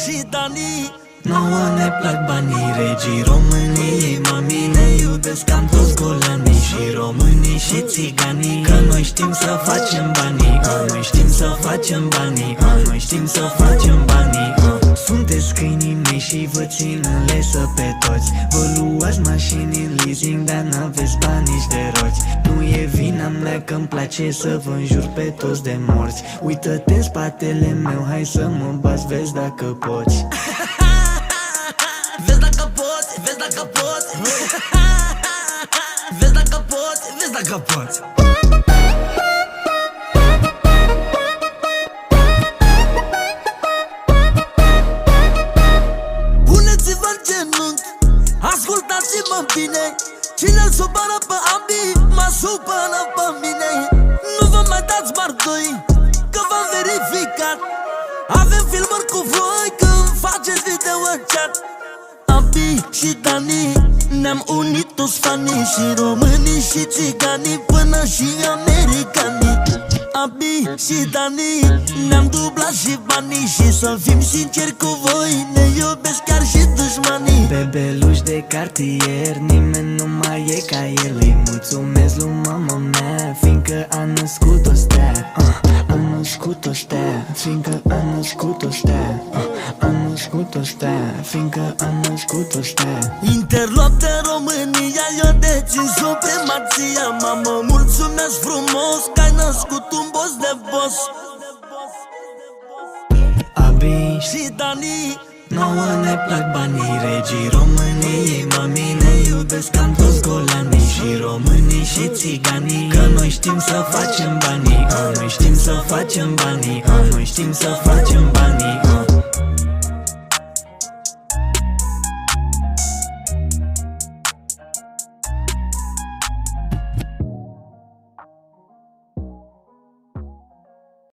și Dani. Nouă ne plac banii, regii României, mami, ne iubesc cam toți golanii și românii și țiganii. Că noi știm să facem banii, noi știm să facem banii, noi știm să facem banii. Sunteți câinii mei și vă țin în lesă pe toți. Vă luați mașini în leasing, dar n-aveți bani nici de roți. Nu e vina mea că-mi place să vă înjur pe toți de morți. Uită-te în spatele meu, hai să mă bați, vezi dacă poți. Vezi dacă poți, vezi dacă poți. Vezi dacă poți, vezi dacă poți. Puneți-vă în genunchi, ascultați-mă bine. Cine-l supără pe ambii, mă supără pe mine. Nu vă mai dați bardoi, că v-am verificat. Avem filmări cu voi când faceți video-chat. Abi și Dani, ne-am unit toți fanii, și românii și țiganii, până și americanii. Abi și Dani, ne-am dublat și banii, și să fim sinceri cu voi, ne iubesc chiar și dușmanii. Bebeluși de cartier, nimeni nu mai e ca el. Îi mulțumesc lui mama mea, fiindcă a născut-o stea. A născut-o stea, fiindcă a născut-o stea. A născut-o stea, fiindcă a născut-o stea. Interlop de România, eu dețin supremația. Mamă, mulțumesc frumos că ai născut un boss de boss. Abi și Dani, nouă ne plac banii, regii României, mami, ne iubesc cam toți golanii și românii și țiganii. Că noi știm să facem banii, noi știm să facem banii, noi știm să facem banii.